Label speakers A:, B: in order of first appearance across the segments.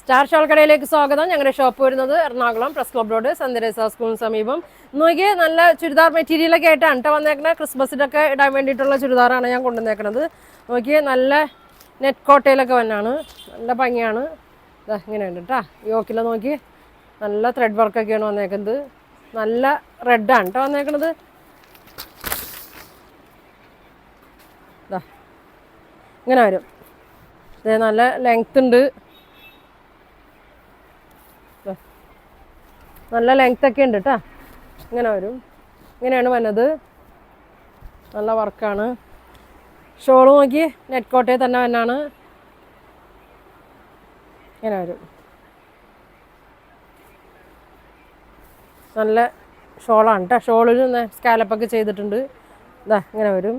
A: Star shawl കടയിലേക്ക് സ്വാഗതം. ഞങ്ങളുടെ ഷോപ്പ് വരുന്നത് Ernakulam press club road saint സ്കൂളിന് സമീപം. നോക്കി നല്ല ചുരിദാർ മെറ്റീരിയലൊക്കെ ആയിട്ടാണ് കേട്ടോ വന്നേക്കണത്. ക്രിസ്മസിനൊക്കെ ഇടാൻ വേണ്ടിയിട്ടുള്ള ചുരിദാറാണ് ഞാൻ കൊണ്ടുവന്നേക്കണത്. നോക്കിയേ നല്ല നെറ്റ് കോട്ടയിലൊക്കെ വന്നാണ്, നല്ല ഭംഗിയാണ്. ഇതാ ഇങ്ങനെയുണ്ട് കേട്ടോ. യോക്കിൽ നോക്കി നല്ല ത്രെഡ് വർക്കൊക്കെയാണ് വന്നേക്കുന്നത്. നല്ല റെഡാണ് കേട്ടോ വന്നേക്കണത്. ഇതാ ഇങ്ങനെ വരും. ഇതേ നല്ല ലെങ്ത് ഉണ്ട്, നല്ല ലെങ്ത് ഒക്കെ ഉണ്ട് കേട്ടോ. ഇങ്ങനെ വരും, ഇങ്ങനെയാണ് വന്നത്. നല്ല വർക്കാണ്. ഷോള് നോക്കി നെറ്റ് കോട്ടയിൽ തന്നെ തന്നെയാണ്. ഇങ്ങനെ വരും, നല്ല ഷോളാണ് കേട്ടോ. ഷോളിൽ സ്കാലപ്പൊക്കെ ചെയ്തിട്ടുണ്ട്. ഇതാ ഇങ്ങനെ വരും,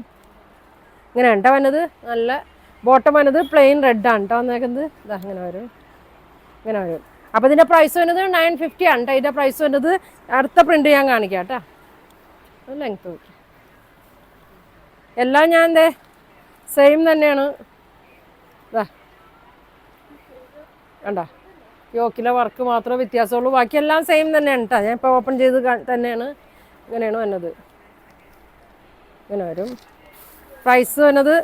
A: ഇങ്ങനെ കേട്ടോ വന്നത്. നല്ല ബോട്ടം വന്നത് പ്ലെയിൻ റെഡാണ് കേട്ടോ വന്നേക്കുന്നത്. ഇതാ ഇങ്ങനെ വരും, ഇങ്ങനെ വരും. അപ്പോൾ ഇതിൻ്റെ പ്രൈസ് വരുന്നത് 950 ആണ് കേട്ടോ. ഇതിൻ്റെ പ്രൈസ് വരുന്നത് അടുത്ത പ്രിൻ്റ് ഞാൻ കാണിക്കാം കേട്ടോ. ലെങ്ത്ത് എല്ലാം ഞാൻ എന്തേ സെയിം തന്നെയാണ്. ഇതാ കണ്ടോ, യോക്കിലെ വർക്ക് മാത്രമേ വ്യത്യാസമുള്ളൂ, ബാക്കിയെല്ലാം സെയിം തന്നെയാണ് കേട്ടോ. ഞാൻ ഇപ്പോൾ ഓപ്പൺ ചെയ്ത് തന്നെയാണ്. ഇങ്ങനെയാണ് വന്നത്, ഇങ്ങനെ വരും. പ്രൈസ് വരുന്നത്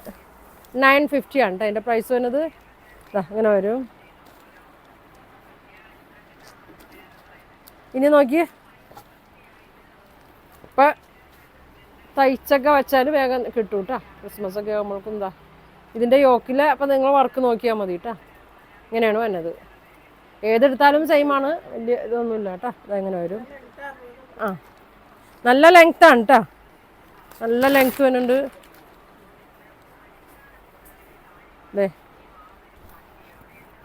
A: 950 ആണ് കേട്ടോ. അതിൻ്റെ പ്രൈസ് വരുന്നത് ഇതാ ഇങ്ങനെ വരും. ഇനി നോക്കി ഇപ്പം തയ്ച്ചൊക്കെ വെച്ചാൽ വേഗം കിട്ടും കേട്ടോ. ക്രിസ്മസൊക്കെ ആകുമ്പോഴേക്കും എന്താ ഇതിൻ്റെ യോക്കിൽ അപ്പം നിങ്ങൾ വർക്ക് നോക്കിയാൽ മതി കേട്ടോ. ഇങ്ങനെയാണ് വന്നത്. ഏതെടുത്താലും സെയിമാണ്, വലിയ ഇതൊന്നുമില്ല കേട്ടോ. അതെങ്ങനെ വരും. ആ നല്ല ലെങ്ത്താണ് കേട്ടോ, നല്ല ലെങ്ത്ത് വരുന്നുണ്ട്. അതെ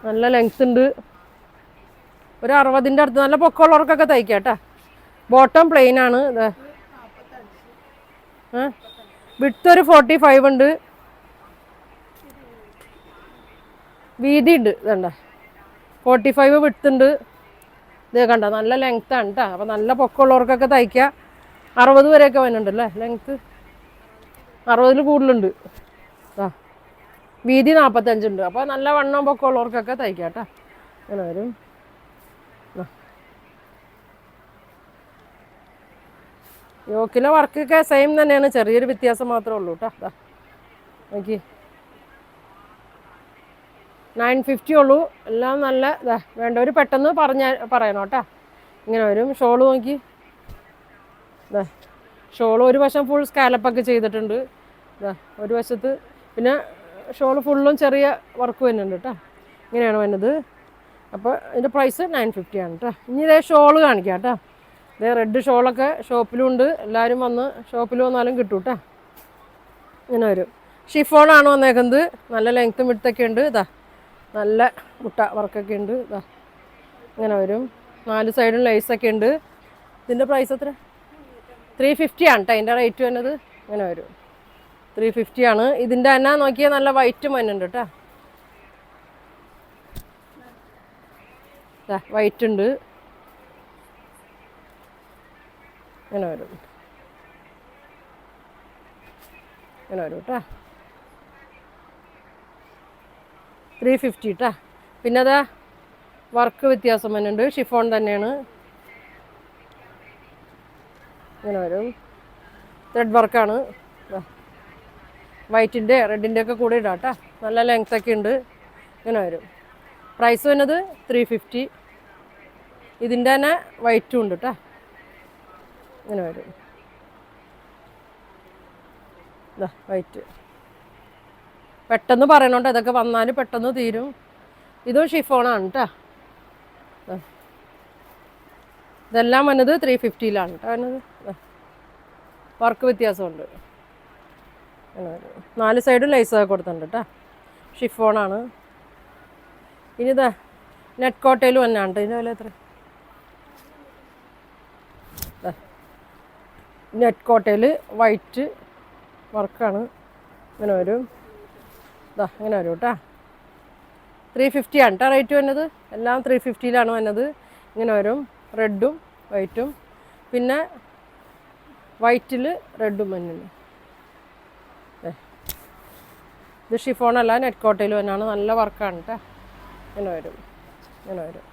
A: നല്ല ലെങ്ത്ത് ഉണ്ട്. ഒരു 60ൻ്റെ അടുത്ത് നല്ല പൊക്കമുള്ളവർക്കൊക്കെ തയ്ക്കാം കേട്ടോ. ബോട്ടം പ്ലെയിൻ ആണ്. ഇതാ വിഡ്ത്ത് ഒരു 45 ഉണ്ട്, വീതി ഉണ്ട്. ഇതണ്ട 45 വിഡ്ത്ത് ഉണ്ട്. ഇത് കണ്ട നല്ല ലെങ്ത്താണ് കേട്ടോ. അപ്പോൾ നല്ല പൊക്കമുള്ളവർക്കൊക്കെ തയ്ക്കാം. 60 വരെയൊക്കെ വരുന്നുണ്ടല്ലേ ലെങ്ത്ത്, 60 കൂടുതലുണ്ട്. ആ വീതി 45 ഉണ്ട്. അപ്പോൾ നല്ല വണ്ണം പൊക്കമുള്ളവർക്കൊക്കെ തയ്ക്കാം കേട്ടോ. അങ്ങനെ വരും. യോക്കിലെ വർക്കൊക്കെ സെയിം തന്നെയാണ്, ചെറിയൊരു വ്യത്യാസം മാത്രമേ ഉള്ളൂ കേട്ടോ. അതാ നോക്കി 950 ഉള്ളൂ. എല്ലാം നല്ല ഇതാ വേണ്ടവർ പെട്ടെന്ന് പറയണം കേട്ടോ. ഇങ്ങനെ വരും. ഷോള് നോക്കി ഇതാ ഷോള് ഒരു വശം ഫുൾ സ്കാലപ്പൊക്കെ ചെയ്തിട്ടുണ്ട്. ഇതാ ഒരു വശത്ത് പിന്നെ ഷോള് ഫുള്ളും ചെറിയ വർക്ക് വരുന്നുണ്ട് കേട്ടോ. ഇങ്ങനെയാണ് വരുന്നത്. അപ്പോൾ ഇതിൻ്റെ പ്രൈസ് 950 ആണ് കേട്ടോ. ഇനി ഇതേ ഷോള് കാണിക്കാം കേട്ടോ. ഇതേ റെഡ് ഷോളൊക്കെ ഷോപ്പിലും ഉണ്ട്. എല്ലാവരും വന്ന് ഷോപ്പിൽ വന്നാലും കിട്ടും കേട്ടോ. ഇങ്ങനെ വരും. ഷിഫോണാണ് വന്നേക്കുന്നത്. നല്ല ലെങ്ത്തും വിഡ്ത്തൊക്കെ ഉണ്ട്. ഇതാ നല്ല മുട്ട വർക്കൊക്കെ ഉണ്ട്. ഇതാ ഇങ്ങനെ വരും. 4 സൈഡും ലൈസൊക്കെ ഉണ്ട്. ഇതിൻ്റെ പ്രൈസ് എത്ര? 350 ആണ് കേട്ടോ. അതിൻ്റെ റേറ്റ് വരുന്നത്. ഇങ്ങനെ വരും, 350 ആണ്. ഇതിൻ്റെ തന്നെ നോക്കിയാൽ നല്ല വൈറ്റും വരുന്നുണ്ട് കേട്ടോ. വൈറ്റ് ഉണ്ട്. ഇങ്ങനെ വരും, ഇങ്ങനെ വരും കേട്ടോ. 350 കേട്ടോ. പിന്നെ അതാ വർക്ക് വ്യത്യാസം വരുന്നുണ്ട്. ഷിഫോൺ തന്നെയാണ്. ഇങ്ങനെ വരും. ത്രെഡ് വർക്കാണ്. വൈറ്റിൻ്റെ റെഡിൻ്റെ ഒക്കെ കൂടെ ഇടാം കേട്ടോ. നല്ല ലെങ്ത്തൊക്കെ ഉണ്ട്. ഇങ്ങനെ വരും. പ്രൈസ് വരുന്നത് 350. ഇതിൻ്റെ തന്നെ വൈറ്റും ഉണ്ട് കേട്ടോ. ഇങ്ങനെ വരും. ഇതാ വൈറ്റ്. പെട്ടെന്ന് പറയണോണ്ട് ഇതൊക്കെ വന്നാൽ പെട്ടെന്ന് തീരും. ഇതും ഷിഫോണാണ് കേട്ടോ. ഇതെല്ലാം വന്നത് 350ലാണ് കേട്ടോ വന്നത്. വർക്ക് വ്യത്യാസമുണ്ട്. 4 സൈഡും ലൈസൊക്കെ കൊടുത്തിട്ടുണ്ട് കേട്ടോ. ഷിഫോണാണ്. ഇനി ഇതാ നെറ്റ് കോട്ടയിൽ വന്നാണ് കേട്ടോ. ഇതിൻ്റെ വില എത്ര? നെറ്റ് കോട്ടയിൽ വൈറ്റ് വർക്കാണ്. ഇങ്ങനെ വരും. ഇതാ ഇങ്ങനെ വരും കേട്ടോ. 350 ആണ് കേട്ടോ റേറ്റ് വരുന്നത്. എല്ലാം 350ലാണ് വന്നത്. ഇങ്ങനെ വരും. റെഡും വൈറ്റും പിന്നെ വൈറ്റിൽ റെഡും വന്നുണ്ട്. ഇത് ഷിഫോണല്ല, നെറ്റ് കോട്ടയിൽ വന്നാണ്. നല്ല വർക്കാണ് കേട്ടോ. ഇങ്ങനെ വരും. ഇങ്ങനെ വരും,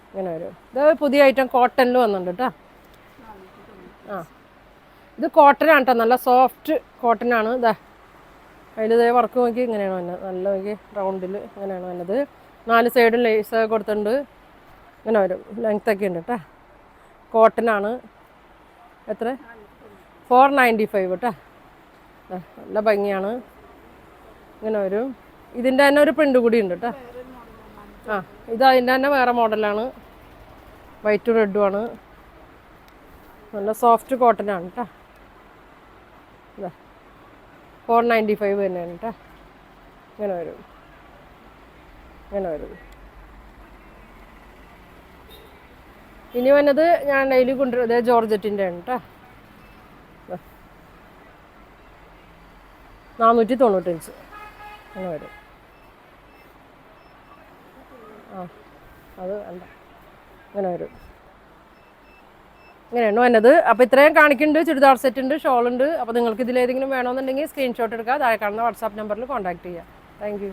A: ഇങ്ങനെ വരും. ഇത് പുതിയ ഐറ്റം കോട്ടണിൽ വന്നിട്ടുണ്ട് കേട്ടോ. ആ ഇത് കോട്ടനാണ് കേട്ടോ, നല്ല സോഫ്റ്റ് കോട്ടനാണ്. ഇതാ അതിൽ ഇതേ വർക്ക് നോക്കി ഇങ്ങനെയാണ് വന്നത്, നല്ല നോക്കി റൗണ്ടിൽ ഇങ്ങനെയാണ് വന്നത്. 4 സൈഡും ലേസ് കൊടുത്തിട്ടുണ്ട്. ഇങ്ങനെ വരും, ലെങ്ത്തൊക്കെ ഉണ്ട് കേട്ടോ. കോട്ടനാണ്. എത്ര? 495 കേട്ടോ. നല്ല ഭംഗിയാണ്. ഇങ്ങനെ വരും. ഇതിൻ്റെ തന്നെ ഒരു പ്രിൻ്റ് കൂടി ഉണ്ട് കേട്ടോ. ആ ഇത് അതിൻ്റെ തന്നെ വേറെ മോഡലാണ്, വൈറ്റും റെഡുമാണ്. നല്ല സോഫ്റ്റ് കോട്ടനാണ് കേട്ടോ. ഇതാ 495 തന്നെയാണ് കേട്ടോ. ഇങ്ങനെ വരും, ഇങ്ങനെ വരും. ഇനി വന്നത് ഞാൻ ഡെയിലി കൊണ്ടുവരുന്നത് ജോർജറ്റിൻ്റെ ആണ് കേട്ടോ. 495 അങ്ങനെ വരും. ആ അത് വേണ്ട, ഇങ്ങനെ വരും. ഇങ്ങനെയാണ് വന്നത്. അപ്പോൾ ഇത്രയും കാണിക്കുന്നുണ്ട്. ചുരിദാർ സെറ്റ് ഉണ്ട്, ഷോൾ ഉണ്ട്. അപ്പോൾ നിങ്ങൾക്ക് ഇതിലേതെങ്കിലും വേണമെന്നുണ്ടെങ്കിൽ സ്ക്രീൻഷോട്ട് എടുക്കുക, താഴെ കാണുന്ന വാട്സാപ്പ് നമ്പറിൽ കോൺടാക്ട് ചെയ്യുക. Thank you.